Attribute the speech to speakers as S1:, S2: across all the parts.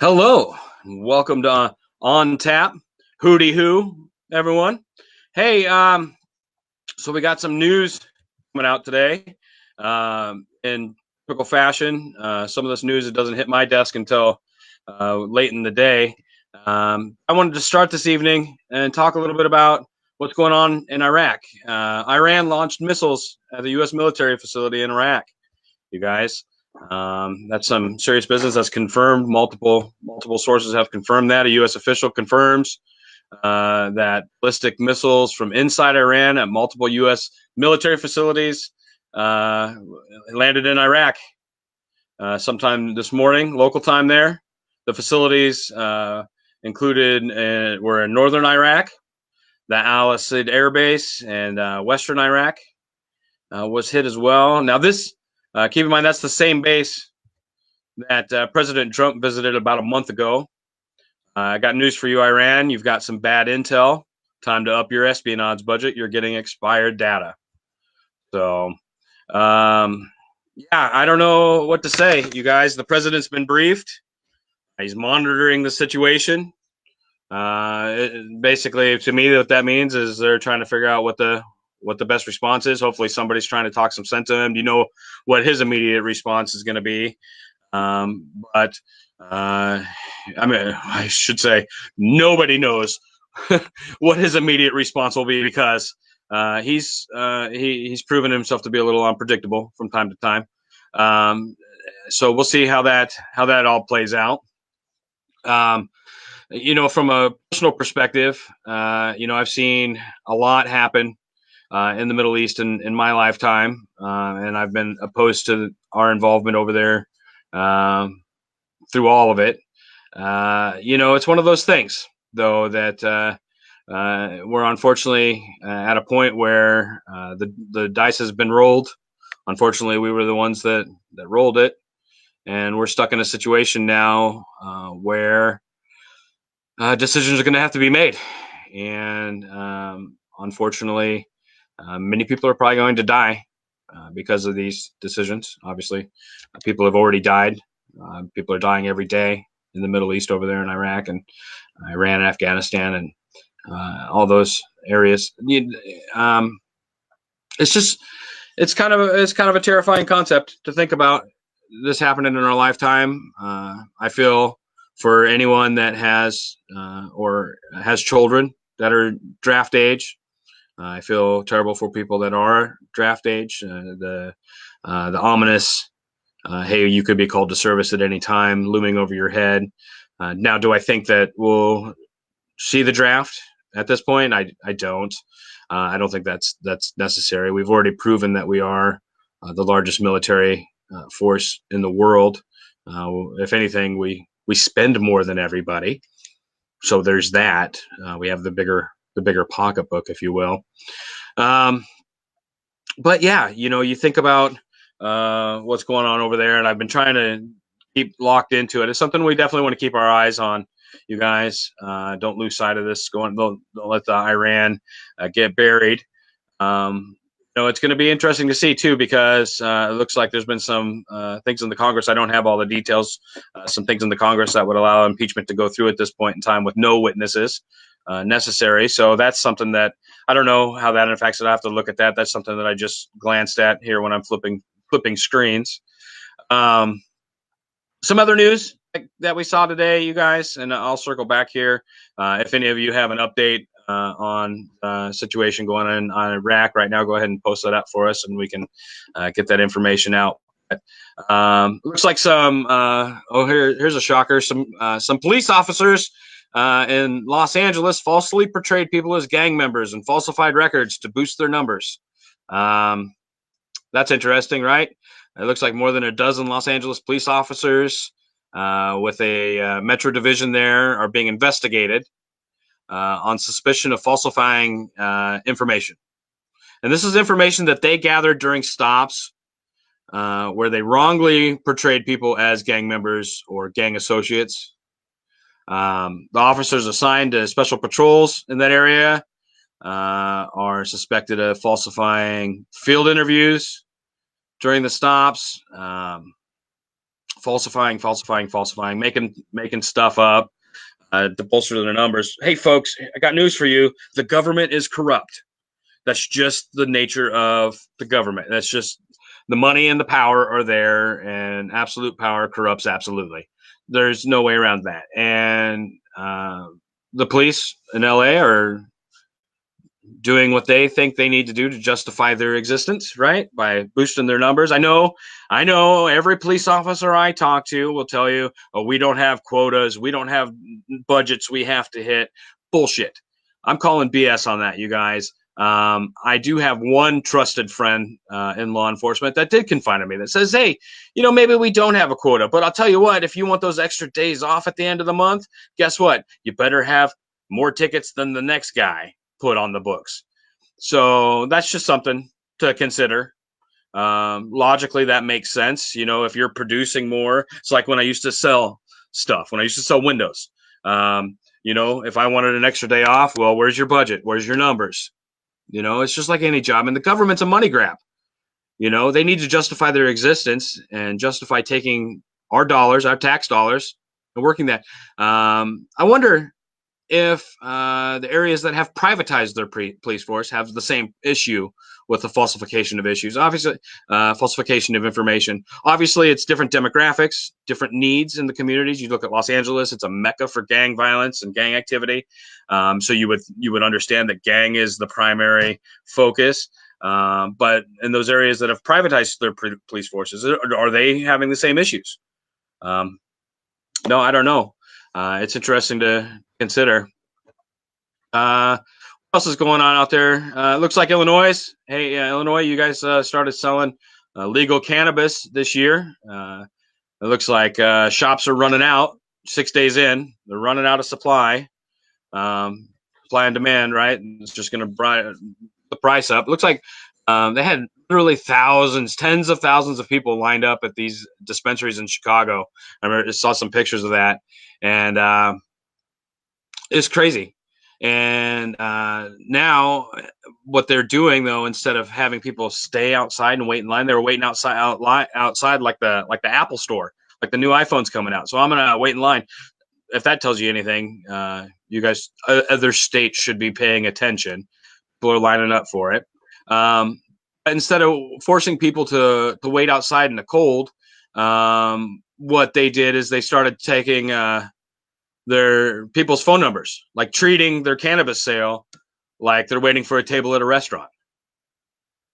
S1: Hello, welcome to On Tap. Hooty hoo, everyone. Hey, so we got some news coming out today. In typical fashion, some of this news it doesn't hit my desk until late in the day. I wanted to start this evening and talk a little bit about what's going on in Iraq. Iran launched missiles at the U.S. military facility in Iraq. You guys. That's some serious business. That's confirmed. Multiple sources have confirmed that. A U.S. official confirms that ballistic missiles from inside Iran at multiple U.S. military facilities landed in Iraq sometime this morning, local time there. The facilities included were in northern Iraq, the Al Asad Air Base, and western Iraq was hit as well. Now, this keep in mind that's the same base that President Trump visited about a month ago. I got news for you, Iran. You've got some bad intel. Time to up your espionage budget. You're getting expired data. So, yeah, I don't know what to say, you guys. The president's been briefed. He's monitoring the situation. Basically, to me, what that means is they're trying to figure out what the best response is. Hopefully, somebody's trying to talk some sense to him. You know what his immediate response is going to be. But I mean, I should say nobody knows what his immediate response will be because he's proven himself to be a little unpredictable from time to time. So we'll see how that all plays out. From a personal perspective, I've seen a lot happen in the Middle East in my lifetime, and I've been opposed to our involvement over there through all of it. It's one of those things, though, that we're unfortunately at a point where the dice has been rolled. Unfortunately, we were the ones that rolled it, and we're stuck in a situation now where decisions are going to have to be made. And unfortunately, many people are probably going to die because of these decisions. Obviously, people have already died. People are dying every day in the Middle East over there in Iraq and Iran and Afghanistan and all those areas. It's kind of a terrifying concept to think about this happening in our lifetime. I feel for anyone that has or has children that are draft age. I feel terrible for people that are draft age. The ominous, hey, you could be called to service at any time, looming over your head. Now, do I think that we'll see the draft at this point? I don't. I don't think that's necessary. We've already proven that we are the largest military force in the world. If anything, we spend more than everybody. So there's that. We have the bigger pocketbook, if you will. But yeah, you think about what's going on over there, and I've been trying to keep locked into it. It's something we definitely want to keep our eyes on. You guys, don't lose sight of this. Don't let the Iran get buried. It's going to be interesting to see too, because it looks like there's been some things in the Congress. I don't have all the details. Some things in the Congress that would allow impeachment to go through at this point in time with no witnesses necessary. So that's something that I don't know how that affects it. I have to look at that. That's something that I just glanced at here when I'm flipping screens. Some other news that we saw today, you guys, and I'll circle back here. If any of you have an update on the situation going on in Iraq right now, go ahead and post that up for us, and we can get that information out. Looks like some. Here's a shocker. Some police officers in Los Angeles falsely portrayed people as gang members and falsified records to boost their numbers. That's interesting, right? It looks like more than a dozen Los Angeles police officers with a Metro division there are being investigated on suspicion of falsifying information. And this is information that they gathered during stops where they wrongly portrayed people as gang members or gang associates. The officers assigned to special patrols in that area are suspected of falsifying field interviews during the stops, falsifying, making stuff up to bolster their numbers. Hey, folks, I got news for you. The government is corrupt. That's just the nature of the government. That's just the money and the power are there, and absolute power corrupts absolutely. There's no way around that. And the police in LA are doing what they think they need to do to justify their existence, right? By boosting their numbers. I know every police officer I talk to will tell you, oh, we don't have quotas, we don't have budgets we have to hit. Bullshit. I'm calling BS on that, you guys. I do have one trusted friend in law enforcement that did confide in me that says, hey, maybe we don't have a quota, but I'll tell you what, if you want those extra days off at the end of the month, guess what? You better have more tickets than the next guy put on the books. So that's just something to consider. Logically, that makes sense. If you're producing more, it's like when I used to sell stuff, when I used to sell windows. If I wanted an extra day off, well, where's your budget? Where's your numbers? It's just like any job, and the government's a money grab. They need to justify their existence and justify taking our dollars, our tax dollars, and working that. I wonder if the areas that have privatized their police force have the same issue with the falsification of issues. Obviously, falsification of information. Obviously, it's different demographics, different needs in the communities. You look at Los Angeles; it's a mecca for gang violence and gang activity. So you would understand that gang is the primary focus. But in those areas that have privatized their police forces, are they having the same issues? No, I don't know. It's interesting to consider. What else is going on out there? It looks like Illinois. Hey, Illinois, you guys started selling legal cannabis this year. It looks like shops are running out 6 days in. They're running out of supply. Supply and demand, right? It's just going to bring the price up. It looks like they had literally thousands, tens of thousands of people lined up at these dispensaries in Chicago. I saw some pictures of that, and it's crazy. And now what they're doing, though, instead of having people stay outside and wait in line, they were waiting outside like the Apple store, like the new iPhone's coming out. So I'm gonna wait in line. If that tells you anything, you guys, other states should be paying attention. People are lining up for it. Instead of forcing people to wait outside in the cold, what they did is they started taking their people's phone numbers, like treating their cannabis sale like they're waiting for a table at a restaurant.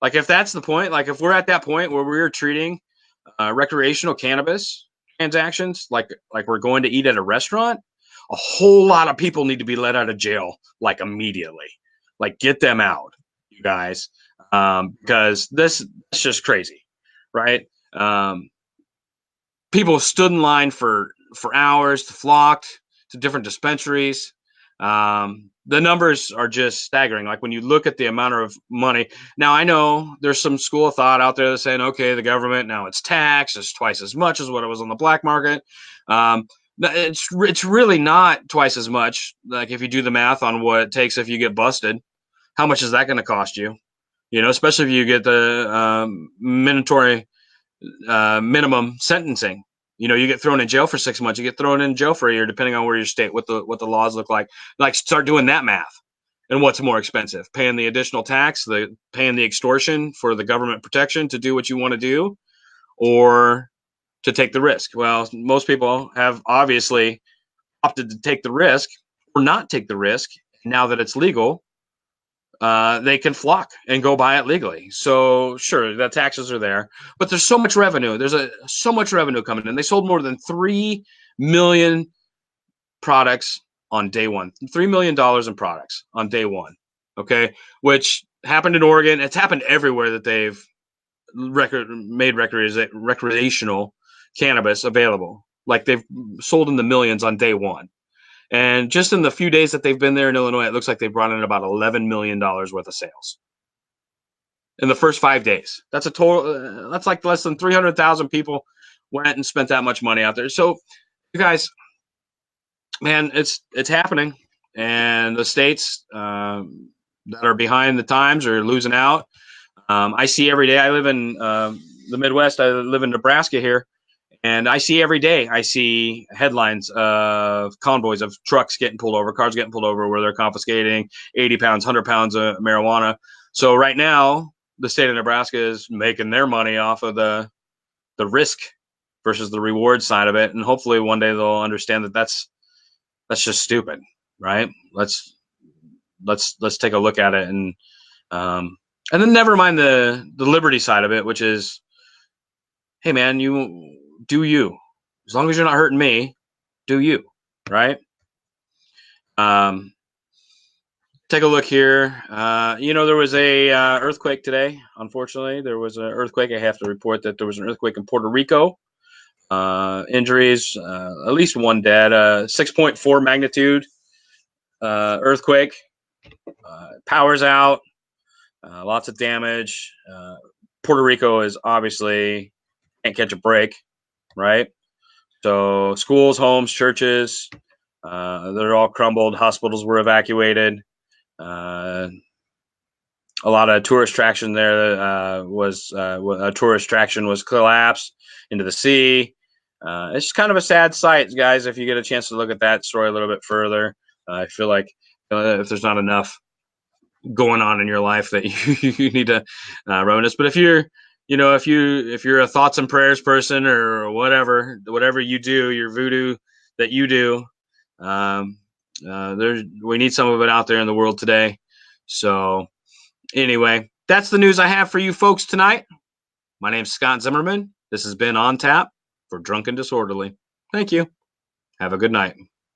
S1: Like if that's the point, like if we're at that point where we're treating recreational cannabis transactions like we're going to eat at a restaurant, a whole lot of people need to be let out of jail like immediately. Like get them out, you guys, because this is just crazy, right? People stood in line for hours, flocked to different dispensaries. The numbers are just staggering. Like when you look at the amount of money. Now I know there's some school of thought out there that's saying, okay, the government now it's taxed, it's twice as much as what it was on the black market. It's really not twice as much. Like if you do the math on what it takes if you get busted, how much is that going to cost you? Especially if you get the mandatory minimum sentencing. You get thrown in jail for 6 months, you get thrown in jail for a year, depending on where your state, what the laws look like. Like start doing that math. And what's more expensive, paying the additional tax, paying the extortion for the government protection to do what you want to do, or to take the risk? Well, most people have obviously opted to take the risk or not take the risk. Now that it's legal, they can flock and go buy it legally. So sure, the taxes are there, but there's so much revenue. There's so much revenue coming in. They sold more than 3 million products on day one. $3 million in products on day one. Okay, which happened in Oregon. It's happened everywhere that they've made recreational cannabis available. Like they've sold in the millions on day one. And just in the few days that they've been there in Illinois, it looks like they've brought in about $11 million worth of sales in the first 5 days. That's a total. That's like less than 300,000 people went and spent that much money out there. So, you guys, man, it's happening, and the states that are behind the times are losing out. I see every day. I live in the Midwest. I live in Nebraska here, And I see every day, I see headlines of convoys of trucks getting pulled over, cars getting pulled over where they're confiscating 80 pounds, 100 pounds of marijuana. So right now, the state of Nebraska is making their money off of the risk versus the reward side of it. And hopefully one day they'll understand that that's just stupid, right? Let's take a look at it, and then never mind the liberty side of it, which is, hey man, you do you, as long as you're not hurting me, do you, right? Take a look here. There was a earthquake today. Unfortunately, there was an earthquake. I have to report that there was an earthquake in Puerto Rico. Injuries, at least one dead. 6.4 magnitude earthquake. Power's out. Lots of damage. Puerto Rico is obviously can't catch a break, right? So schools, homes, churches, they're all crumbled. Hospitals were evacuated. A lot of tourist traction there was a tourist traction was collapsed into the sea. It's just kind of a sad sight, guys. If you get a chance to look at that story a little bit further, I feel like if there's not enough going on in your life that you need to reminisce. But if you're, if you're a thoughts and prayers person or whatever you do, your voodoo that you do, we need some of it out there in the world today. So anyway, that's the news I have for you folks tonight. My name's Scott Zimmerman. This has been On Tap for Drunk and Disorderly. Thank you. Have a good night.